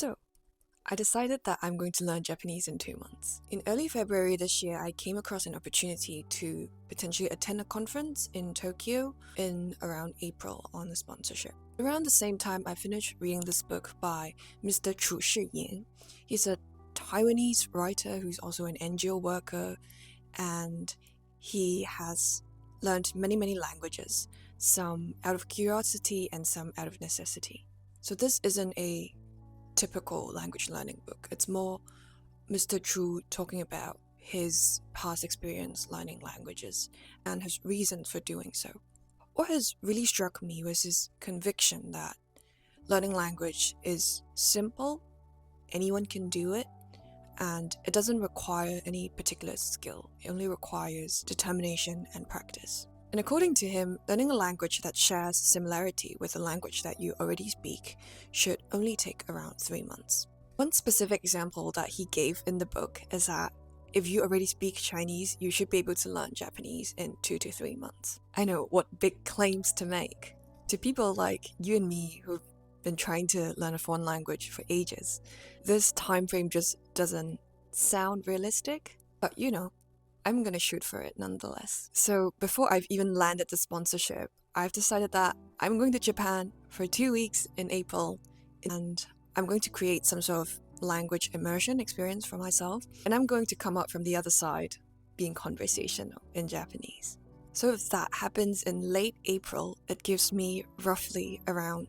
So, I decided that I'm going to learn Japanese in 2 months. In early February this year, I came across an opportunity to potentially attend a conference in Tokyo in around April on a sponsorship. Around the same time, I finished reading this book by Mr. Chu Shiyan. He's a Taiwanese writer who's also an NGO worker, and he has learned many languages, some out of curiosity and some out of necessity. So this isn't a typical language learning book. It's more Mr. Chu talking about his past experience learning languages and his reason for doing so. What has really struck me was his conviction that learning language is simple, anyone can do it, and it doesn't require any particular skill. It only requires determination and practice. And according to him, learning a language that shares similarity with a language that you already speak should only take around 3 months. One specific example that he gave in the book is that if you already speak Chinese, you should be able to learn Japanese in 2 to 3 months. I know, what big claims to make. To people like you and me who've been trying to learn a foreign language for ages, this time frame just doesn't sound realistic, but I'm gonna shoot for it nonetheless. So before I've even landed the sponsorship, I've decided that I'm going to Japan for 2 weeks in April, and I'm going to create some sort of language immersion experience for myself, and I'm going to come out from the other side being conversational in Japanese. So if that happens in late April, it gives me roughly around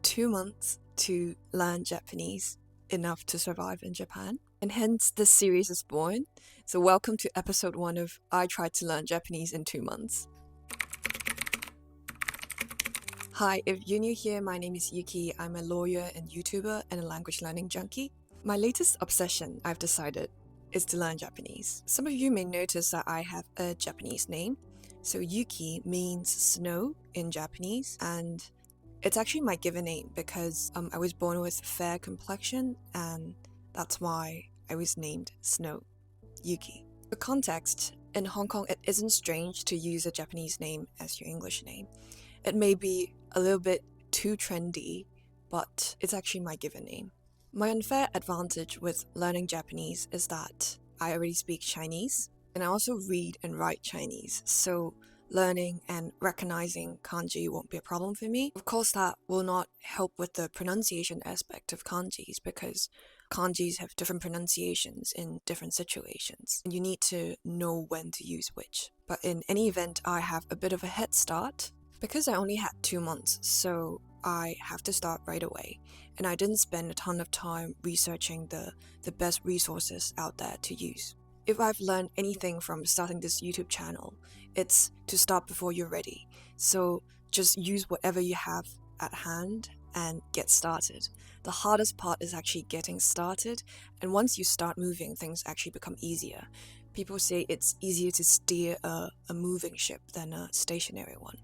2 months to learn Japanese, enough to survive in Japan. And hence this series is born. So welcome to episode 1 of I Tried to Learn Japanese in 2 months. Hi, if you're new here, my name is Yuki. I'm a lawyer and YouTuber and a language learning junkie. My latest obsession, I've decided, is to learn Japanese. Some of you may notice that I have a Japanese name. So Yuki means snow in Japanese, and it's actually my given name because I was born with fair complexion, and that's why I was named Snow, Yuki. For context, in Hong Kong it isn't strange to use a Japanese name as your English name. It may be a little bit too trendy, but it's actually my given name. My unfair advantage with learning Japanese is that I already speak Chinese, and I also read and write Chinese, so learning and recognizing kanji won't be a problem for me. Of course, that will not help with the pronunciation aspect of kanjis because kanjis have different pronunciations in different situations, and you need to know when to use which. But in any event, I have a bit of a head start because I only had 2 months, so I have to start right away. And I didn't spend a ton of time researching the best resources out there to use. If I've learned anything from starting this YouTube channel, it's to start before you're ready. So just use whatever you have at hand and get started. The hardest part is actually getting started, and once you start moving, things actually become easier. People say it's easier to steer a moving ship than a stationary one.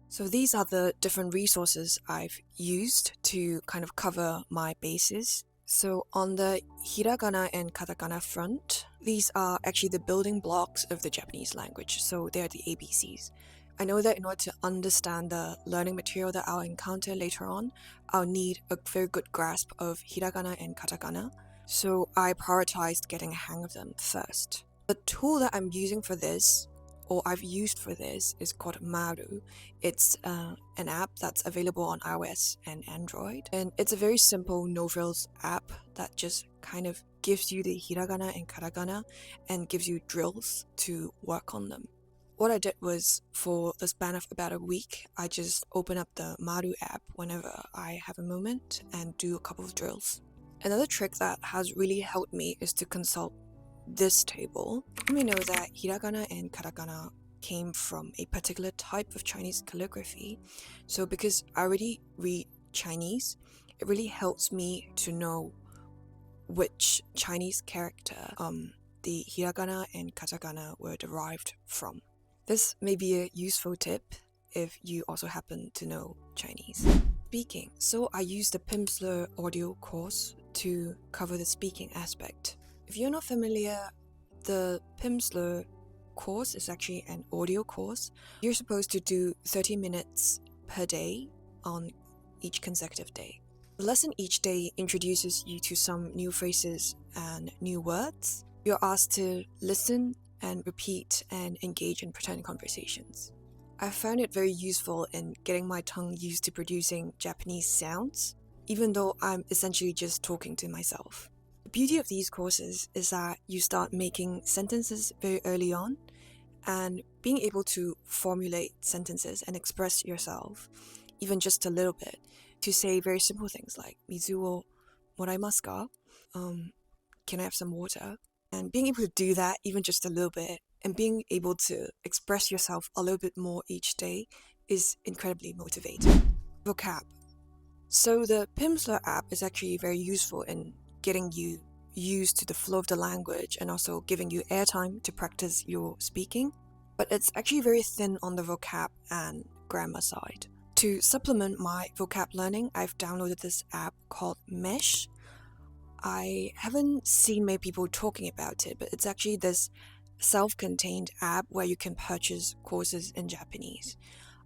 So these are the different resources I've used to kind of cover my bases. So on the hiragana and katakana front, these are actually the building blocks of the Japanese language, so they're the ABCs. I know that in order to understand the learning material that I'll encounter later on, I'll need a very good grasp of hiragana and katakana, so I prioritized getting a hang of them first. The tool that I'm using for this, or I've used for this, is called Maru. It's an app that's available on iOS and Android, and it's a very simple no-frills app that just kind of gives you the hiragana and katakana and gives you drills to work on them. What I did was, for the span of about a week, I just open up the Maru app whenever I have a moment and do a couple of drills. Another trick that has really helped me is to consult this table. You may know that hiragana and katakana came from a particular type of Chinese calligraphy. So because I already read Chinese, it really helps me to know which Chinese character the hiragana and katakana were derived from. This may be a useful tip if you also happen to know Chinese. Speaking. So I used the Pimsleur audio course to cover the speaking aspect. If you're not familiar, the Pimsleur course is actually an audio course. You're supposed to do 30 minutes per day on each consecutive day. The lesson each day introduces you to some new phrases and new words. You're asked to listen and repeat and engage in pretend conversations. I found it very useful in getting my tongue used to producing Japanese sounds, even though I'm essentially just talking to myself. The beauty of these courses is that you start making sentences very early on, and being able to formulate sentences and express yourself, even just a little bit, to say very simple things like "Mizu wo moraimasu ka?" Can I have some water? And being able to do that, even just a little bit, and being able to express yourself a little bit more each day is incredibly motivating. Vocab. So the Pimsleur app is actually very useful in getting you used to the flow of the language and also giving you airtime to practice your speaking. But it's actually very thin on the vocab and grammar side. To supplement my vocab learning, I've downloaded this app called Mesh. I haven't seen many people talking about it, but it's actually this self-contained app where you can purchase courses in Japanese.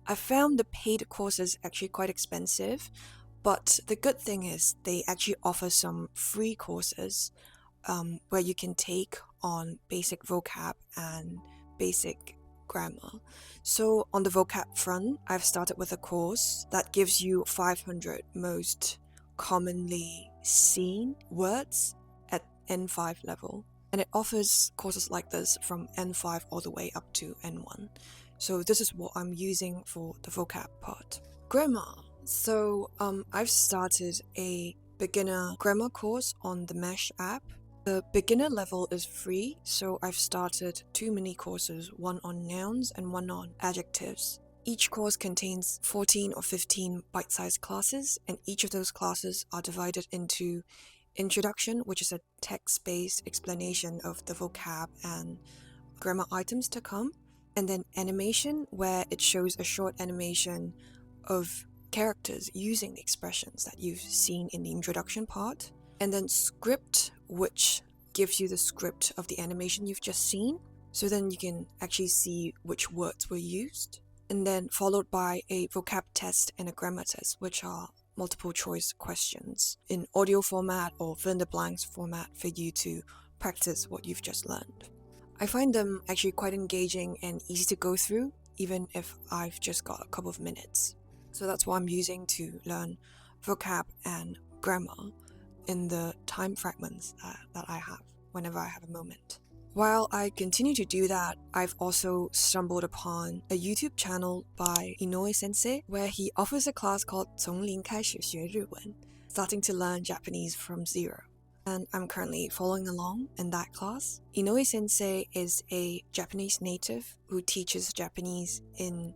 I found the paid courses actually quite expensive, but the good thing is they actually offer some free courses where you can take on basic vocab and basic grammar. So on the vocab front, I've started with a course that gives you 500 most commonly seen words at N5 level. And it offers courses like this from N5 all the way up to N1. So this is what I'm using for the vocab part. Grammar. So I've started a beginner grammar course on the Mesh app. The beginner level is free, so I've started 2 mini courses, one on nouns and one on adjectives. Each course contains 14 or 15 bite-sized classes, and each of those classes are divided into Introduction, which is a text-based explanation of the vocab and grammar items to come, and then Animation, where it shows a short animation of characters using the expressions that you've seen in the introduction part, and then Script, which gives you the script of the animation you've just seen, so then you can actually see which words were used, and then followed by a vocab test and a grammar test, which are multiple choice questions in audio format or fill in the blanks format for you to practice what you've just learned. I find them actually quite engaging and easy to go through, even if I've just got a couple of minutes. So that's what I'm using to learn vocab and grammar in the time fragments that I have whenever I have a moment. While I continue to do that, I've also stumbled upon a YouTube channel by Inoue Sensei where he offers a class called 从零开始学日文, starting to learn Japanese from zero. And I'm currently following along in that class. Inoue Sensei is a Japanese native who teaches Japanese in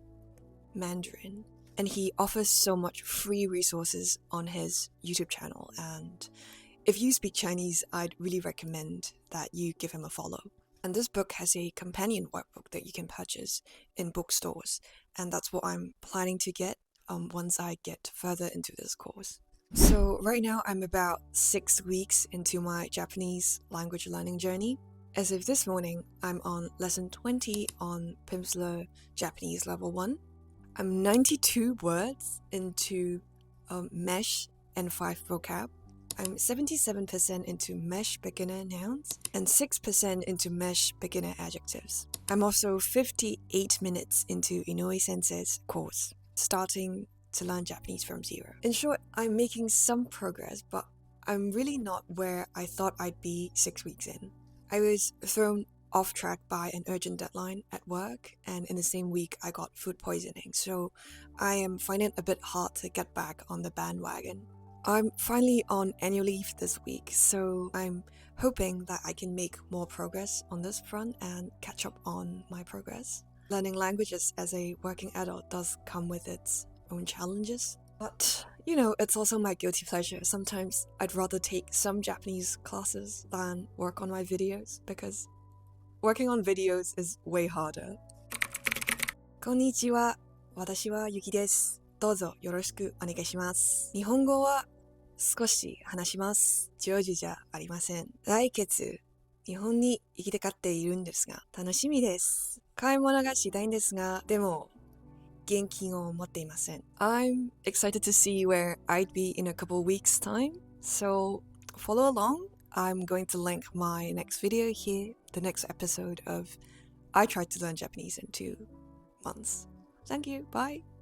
Mandarin, and he offers so much free resources on his YouTube channel, and if you speak Chinese, I'd really recommend that you give him a follow. And this book has a companion workbook that you can purchase in bookstores, and that's what I'm planning to get once I get further into this course. So right now I'm about 6 weeks into my Japanese language learning journey. As of this morning, I'm on lesson 20 on Pimsleur Japanese level 1. I'm 92 words into Mesh N5 vocab. I'm 77% into Mesh beginner nouns and 6% into Mesh beginner adjectives. I'm also 58 minutes into Inoue Sensei's course, starting to learn Japanese from zero. In short, I'm making some progress, but I'm really not where I thought I'd be 6 weeks in. I was thrown off track by an urgent deadline at work, and in the same week I got food poisoning, so I am finding it a bit hard to get back on the bandwagon. I'm finally on annual leave this week, so I'm hoping that I can make more progress on this front and catch up on my progress. Learning languages as a working adult does come with its own challenges, but you know, it's also my guilty pleasure. Sometimes I'd rather take some Japanese classes than work on my videos, because working on videos is way harder. こんにちは。私はゆきです。どうぞよろしくお願いします。日本語は少し話します。上手じゃありません。来月、日本に行きたがっているんですが、楽しみです。買い物がしたいんですが、でも、元気を持っていません。I'm excited to see where I'd be in a couple weeks' time, so follow along. I'm going to link my next video here, the next episode of I Tried to Learn Japanese in 2 months. Thank you, bye!